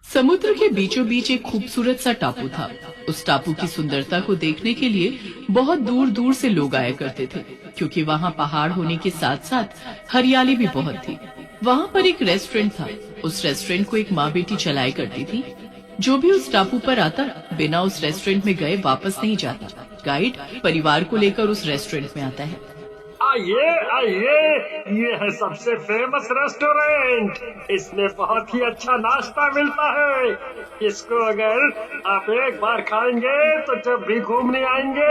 समुद्र के बीचों बीच एक खूबसूरत सा टापू था। उस टापू की सुंदरता को देखने के लिए बहुत दूर दूर से लोग आया करते थे, क्योंकि वहाँ पहाड़ होने के साथ साथ हरियाली भी बहुत थी। वहाँ पर एक रेस्टोरेंट था। उस रेस्टोरेंट को एक माँ बेटी चलाया करती थी। जो भी उस टापू पर आता, बिना उस रेस्टोरेंट में गए वापस नहीं जाता। गाइड परिवार को लेकर उस रेस्टोरेंट में आता है। आइए आइए, ये है सबसे फेमस रेस्टोरेंट। इसमें बहुत ही अच्छा नाश्ता मिलता है। इसको अगर आप एक बार खाएंगे तो जब भी घूमने आएंगे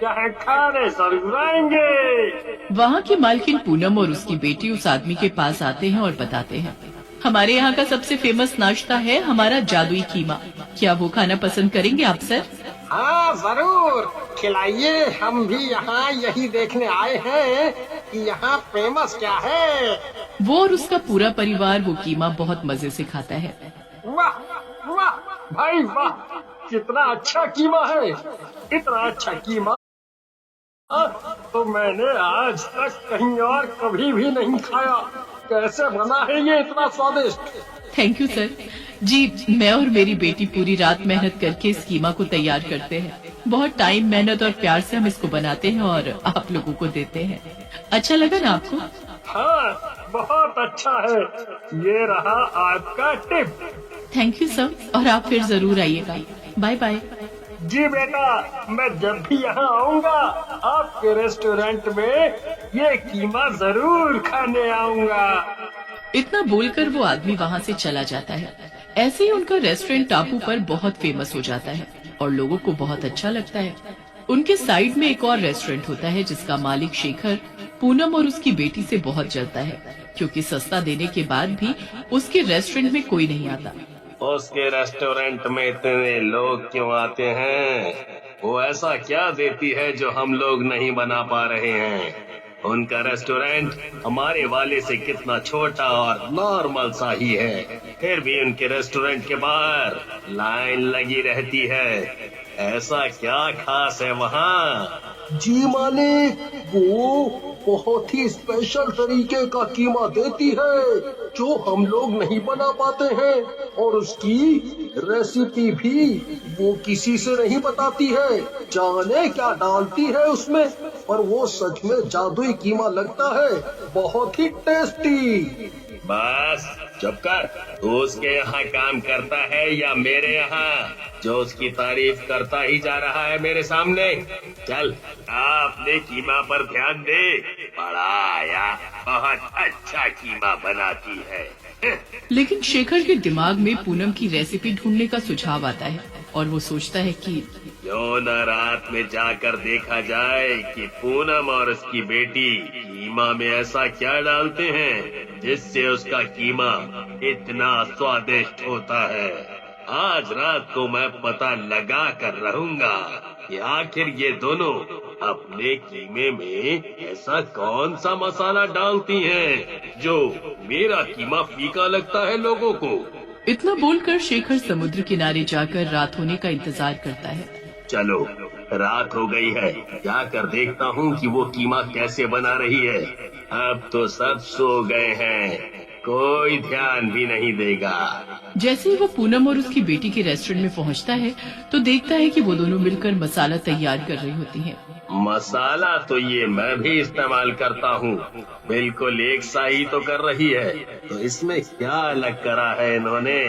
यहाँ खाने जरूर आएंगे। वहाँ की मालकिन पूनम और उसकी बेटी उस आदमी के पास आते हैं और बताते हैं, हमारे यहाँ का सबसे फेमस नाश्ता है हमारा जादुई कीमा। क्या वो खाना पसंद करेंगे आप सर? हाँ जरूर खिलाइए। हम भी यहाँ यही देखने आए हैं कि यहाँ फेमस क्या है। वो और उसका पूरा परिवार वो कीमा बहुत मजे से खाता है। वाह वाह भाई वाह, कितना अच्छा कीमा है। इतना अच्छा कीमा तो मैंने आज तक कहीं और कभी भी नहीं खाया। कैसे बना है ये इतना स्वादिष्ट? Thank you sir. जी, मैं और मेरी बेटी पूरी रात मेहनत करके इस कीमा को तैयार करते हैं। बहुत टाइम, मेहनत और प्यार से हम इसको बनाते हैं और आप लोगों को देते हैं। अच्छा लगा ना आपको? हाँ, बहुत अच्छा है। ये रहा आपका टिप। थैंक यू सर, और आप फिर जरूर आइएगा। Bye bye. जी बेटा, मैं जब भी यहाँ आऊँगा आपके रेस्टोरेंट में ये कीमा जरूर खाने आऊँगा। इतना बोलकर वो आदमी वहाँ से चला जाता है। ऐसे ही उनका रेस्टोरेंट टापू पर बहुत फेमस हो जाता है और लोगों को बहुत अच्छा लगता है। उनके साइड में एक और रेस्टोरेंट होता है जिसका मालिक शेखर पूनम और उसकी बेटी से बहुत जलता है, क्योंकि सस्ता देने के बाद भी उसके रेस्टोरेंट में कोई नहीं आता। उसके रेस्टोरेंट में इतने लोग क्यों आते हैं? वो ऐसा क्या देती है जो हम लोग नहीं बना पा रहे हैं? उनका रेस्टोरेंट हमारे वाले से कितना छोटा और नॉर्मल सा ही है, फिर भी उनके रेस्टोरेंट के बाहर लाइन लगी रहती है। ऐसा क्या खास है वहाँ? जी मालिक, वो बहुत ही स्पेशल तरीके का कीमा देती है जो हम लोग नहीं बना पाते हैं, और उसकी रेसिपी भी वो किसी से नहीं बताती है। जाने क्या डालती है उसमें, पर वो सच में जादुई कीमा लगता है। बहुत ही टेस्टी। बस चुप कर। तू उसके यहाँ काम करता है या मेरे यहाँ, जो उसकी तारीफ करता ही जा रहा है मेरे सामने? चल, अपने कीमा पर ध्यान दे। बड़ा आया, बहुत अच्छा कीमा बनाती है। लेकिन शेखर के दिमाग में पूनम की रेसिपी ढूंढने का सुझाव आता है और वो सोचता है कि क्यों न रात में जाकर देखा जाए कि पूनम और उसकी बेटी कीमा में ऐसा क्या डालते हैं जिससे उसका कीमा इतना स्वादिष्ट होता है। आज रात को मैं पता लगा कर रहूंगा कि आखिर ये दोनों अपने कीमे में ऐसा कौन सा मसाला डालती हैं जो मेरा कीमा फीका लगता है लोगों को। इतना बोलकर शेखर समुद्र किनारे जाकर रात होने का इंतजार करता है। चलो, रात हो गई है, जाकर देखता हूँ कि वो कीमा कैसे बना रही है। अब तो सब सो गए हैं, कोई ध्यान भी नहीं देगा। जैसे ही वो पूनम और उसकी बेटी के रेस्टोरेंट में पहुंचता है तो देखता है कि वो दोनों मिलकर मसाला तैयार कर रही होती हैं। मसाला तो ये मैं भी इस्तेमाल करता हूँ, बिल्कुल एक सा ही तो कर रही है, तो इसमें क्या अलग करा है इन्होंने?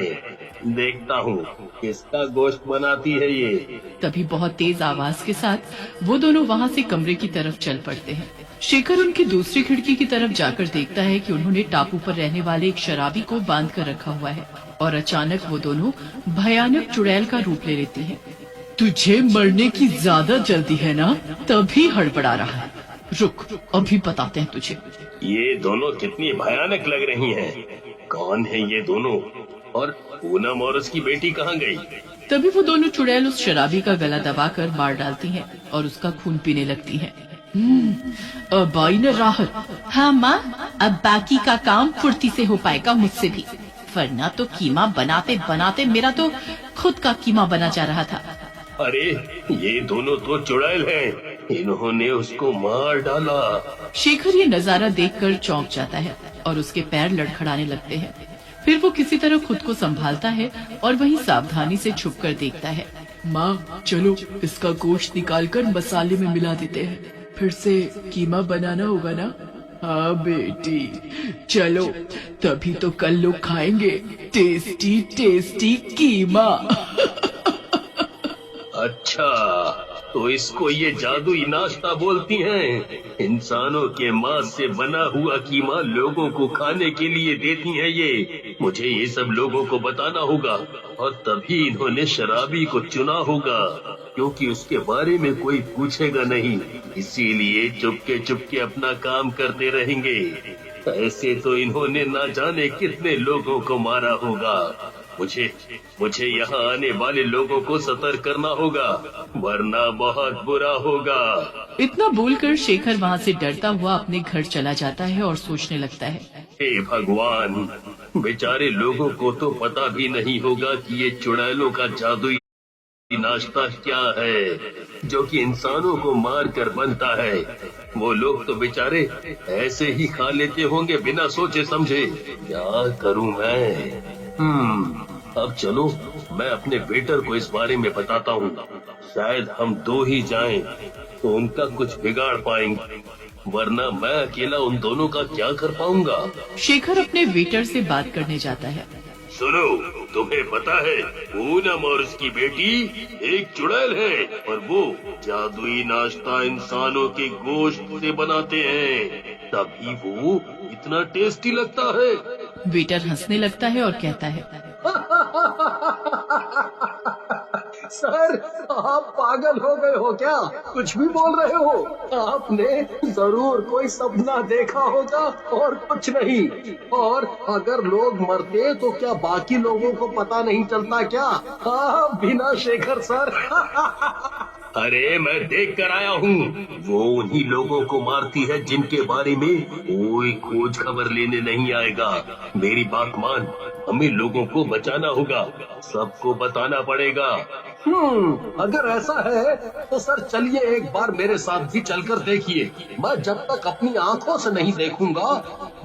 देखता हूँ किसका गोश्त बनाती है ये। तभी बहुत तेज आवाज के साथ वो दोनों वहाँ से कमरे की तरफ चल पड़ते हैं। शेखर उनकी दूसरी खिड़की की तरफ जाकर देखता है कि उन्होंने टापू पर रहने वाले एक शराबी को बांध कर रखा हुआ है और अचानक वो दोनों भयानक चुड़ैल का रूप ले लेती हैं। तुझे मरने की ज्यादा जल्दी है ना, तभी हड़बड़ा रहा है। रुक, अभी बताते हैं तुझे। ये दोनों कितनी भयानक लग रही हैं। कौन है ये दोनों, और पूनम और उसकी बेटी कहाँ गई? तभी वो दोनों चुड़ैल उस शराबी का गला दबाकर मार डालती हैं और उसका खून पीने लगती हैं। अब आई न राहत। हाँ माँ, अब बाकी का काम फुर्ती से हो पाएगा मुझसे भी, वरना तो कीमा बनाते बनाते मेरा तो खुद का कीमा बना जा रहा था। अरे, ये दोनों तो चुड़ैल हैं, इन्होंने उसको मार डाला। शेखर ये नजारा देखकर चौंक जाता है और उसके पैर लड़खड़ाने लगते हैं। फिर वो किसी तरह खुद को संभालता है और वहीं सावधानी से छुपकर देखता है। माँ चलो इसका गोश्त निकालकर मसाले में मिला देते हैं, फिर से कीमा बनाना होगा ना। हाँ बेटी चलो, तभी तो कल लोग खाएंगे टेस्टी टेस्टी कीमा। अच्छा, तो इसको ये जादुई नाश्ता बोलती हैं। इंसानों के मांस से बना हुआ कीमा लोगों को खाने के लिए देती हैं ये। मुझे ये सब लोगों को बताना होगा, और तभी इन्होंने शराबी को चुना होगा, क्योंकि उसके बारे में कोई पूछेगा नहीं, इसीलिए चुपके चुपके अपना काम करते रहेंगे। ऐसे तो इन्होंने ना जाने कितने लोगों को मारा होगा। मुझे यहाँ आने वाले लोगों को सतर्क करना होगा, वरना बहुत बुरा होगा। इतना बोलकर शेखर वहाँ से डरता हुआ अपने घर चला जाता है और सोचने लगता है, हे भगवान, बेचारे लोगों को तो पता भी नहीं होगा कि ये चुड़ैलों का जादुई नाश्ता क्या है जो कि इंसानों को मार कर बनता है। वो लोग तो बेचारे ऐसे ही खा लेते होंगे बिना सोचे समझे। क्या करूं मैं? अब चलो मैं अपने वेटर को इस बारे में बताता हूँ। शायद हम दो ही जाएं तो उनका कुछ बिगाड़ पाएंगे, वरना मैं अकेला उन दोनों का क्या कर पाऊंगा। शेखर अपने वेटर से बात करने जाता है। सुनो, तुम्हें पता है पूनम और उसकी बेटी एक चुड़ैल है, और वो जादुई नाश्ता इंसानों के गोश्त से बनाते हैं, तभी वो इतना टेस्टी लगता है। वेटर हंसने लगता है और कहता है, सर आप पागल हो गए हो क्या? कुछ भी बोल रहे हो? आपने जरूर कोई सपना देखा होगा और कुछ नहीं। और अगर लोग मरते तो क्या बाकी लोगों को पता नहीं चलता क्या? हाँ बिना शेखर सर। अरे मैं देख कर आया हूँ, वो उन्हीं लोगों को मारती है जिनके बारे में कोई खोज खबर लेने नहीं आएगा। मेरी बात मान, हमें लोगों को बचाना होगा, सबको बताना पड़ेगा। अगर ऐसा है तो सर चलिए एक बार मेरे साथ भी चलकर देखिए। मैं जब तक अपनी आंखों से नहीं देखूंगा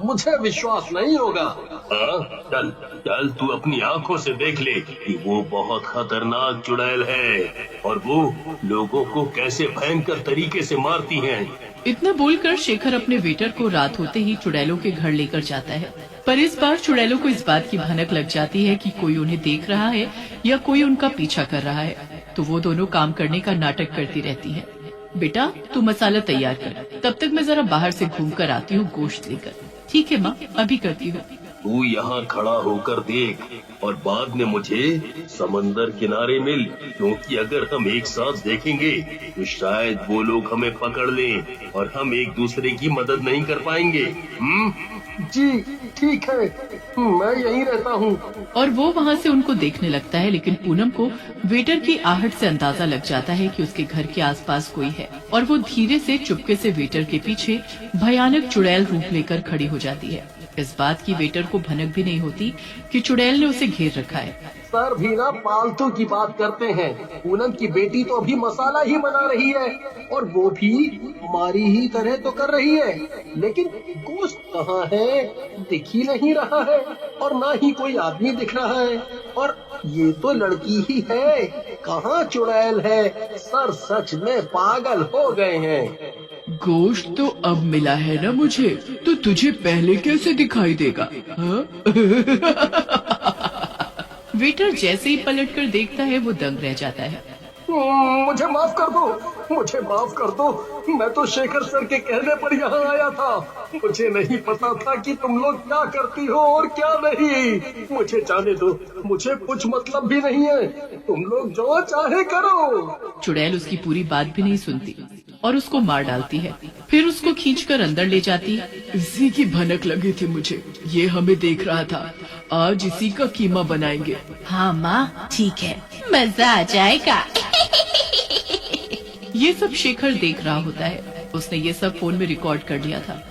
मुझे विश्वास नहीं होगा। हाँ, चल चल तू अपनी आंखों से देख ले कि वो बहुत खतरनाक चुड़ैल है और वो लोगों को कैसे भयंकर तरीके से मारती हैं। इतना बोलकर शेखर अपने वेटर को रात होते ही चुड़ैलों के घर लेकर जाता है। पर इस बार चुड़ैलों को इस बात की भनक लग जाती है कि कोई उन्हें देख रहा है या कोई उनका पीछा कर रहा है, तो वो दोनों काम करने का नाटक करती रहती हैं। बेटा तू मसाला तैयार कर, तब तक मैं जरा बाहर से घूम कर आती हूँ गोश्त लेकर। ठीक है माँ, अभी करती हूँ। तू यहाँ खड़ा होकर देख और बाद में मुझे समंदर किनारे मिल, क्योंकि अगर हम एक साथ देखेंगे तो शायद वो लोग हमें पकड़ लें और हम एक दूसरे की मदद नहीं कर पाएंगे। जी ठीक है, मैं यहीं रहता हूँ। और वो वहाँ से उनको देखने लगता है, लेकिन पूनम को वेटर की आहट से अंदाजा लग जाता है कि उसके घर के आसपास कोई है, और वो धीरे से चुपके से वेटर के पीछे भयानक चुड़ैल रूप लेकर खड़ी हो जाती है। इस बात की वेटर को भनक भी नहीं होती कि चुड़ैल ने उसे घेर रखा है। सर भी ना फालतू की बात करते हैं। पूनम की बेटी तो अभी मसाला ही बना रही है और वो भी हमारी ही तरह तो कर रही है, लेकिन गोश्त कहाँ है दिख ही नहीं रहा है और ना ही कोई आदमी दिख रहा है। और ये तो लड़की ही है, कहाँ चुड़ैल है? सर सच में पागल हो गए हैं। गोश्त तो अब मिला है ना मुझे, तो तुझे पहले कैसे दिखाई देगा? हाँ? वेटर जैसे ही पलटकर देखता है वो दंग रह जाता है। मुझे माफ कर दो, मुझे माफ कर दो। मैं तो शेखर सर के कहने पर यहाँ आया था। मुझे नहीं पता था कि तुम लोग क्या करती हो और क्या नहीं। मुझे जाने दो, मुझे कुछ मतलब भी नहीं है। तुम लोग जो चाहे करो। चुड़ैल उसकी पूरी बात भी नहीं सुनती और उसको मार डालती है। फिर उसको खींचकर अंदर ले जाती है। इसी की भनक लगी थी मुझे, ये हमें देख रहा था। आज इसी का कीमा बनाएंगे। हाँ माँ ठीक है, मजा आ जाएगा। ये सब शेखर देख रहा होता है। उसने ये सब फोन में रिकॉर्ड कर लिया था।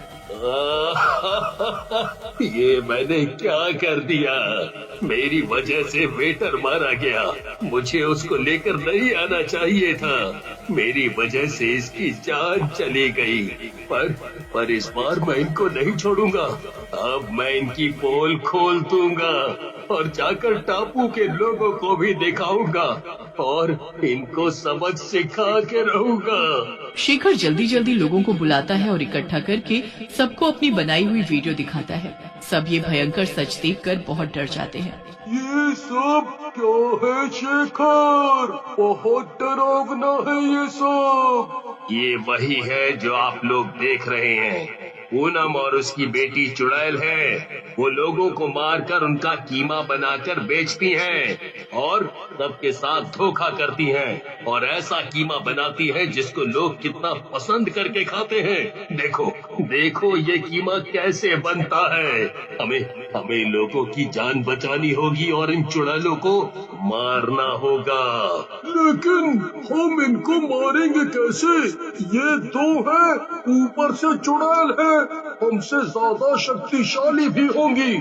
ये मैंने क्या कर दिया? मेरी वजह से वेटर मारा गया। मुझे उसको लेकर नहीं आना चाहिए था। मेरी वजह से इसकी जान चली गई। पर इस बार मैं इनको नहीं छोड़ूंगा। अब मैं इनकी पोल खोल दूंगा और जाकर टापू के लोगों को भी दिखाऊंगा और इनको सबक सिखा के रहूंगा। शेखर जल्दी जल्दी लोगों को बुलाता है और इकट्ठा करके सबको अपनी बनाई हुई वीडियो दिखाता है। सब ये भयंकर सच देखकर बहुत डर जाते हैं। ये सब क्या है शेखर? बहुत डरावना है ये सब। ये वही है जो आप लोग देख रहे हैं। पूनम और उसकी बेटी चुड़ैल है। वो लोगों को मारकर उनका कीमा बनाकर बेचती हैं और सबके साथ धोखा करती हैं और ऐसा कीमा बनाती है जिसको लोग कितना पसंद करके खाते हैं। देखो देखो ये कीमा कैसे बनता है। हमें लोगों की जान बचानी होगी और इन चुड़ैलों को मारना होगा। लेकिन हम इनको मारेंगे कैसे? ये दो है, ऊपर से चुड़ैल है, हमसे ज्यादा शक्तिशाली भी होंगी।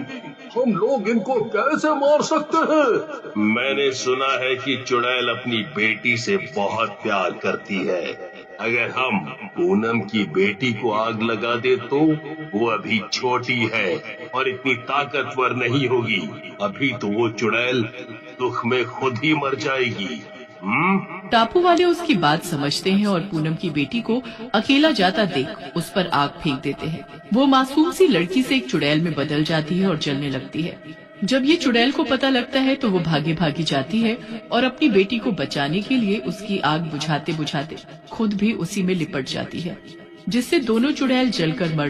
हम लोग इनको कैसे मार सकते हैं? मैंने सुना है कि चुड़ैल अपनी बेटी से बहुत प्यार करती है। अगर हम पूनम की बेटी को आग लगा दे तो वो अभी छोटी है और इतनी ताकतवर नहीं होगी। अभी तो वो चुड़ैल दुख में खुद ही मर जाएगी। टापू वाले उसकी बात समझते हैं और पूनम की बेटी को अकेला जाता देख उस पर आग फेंक देते हैं। वो मासूम सी लड़की से एक चुड़ैल में बदल जाती है और जलने लगती है। जब ये चुड़ैल को पता लगता है तो वो भागी भागी जाती है और अपनी बेटी को बचाने के लिए उसकी आग बुझाते बुझाते खुद भी उसी में लिपट जाती है, जिससे दोनों चुड़ैल जलकर मर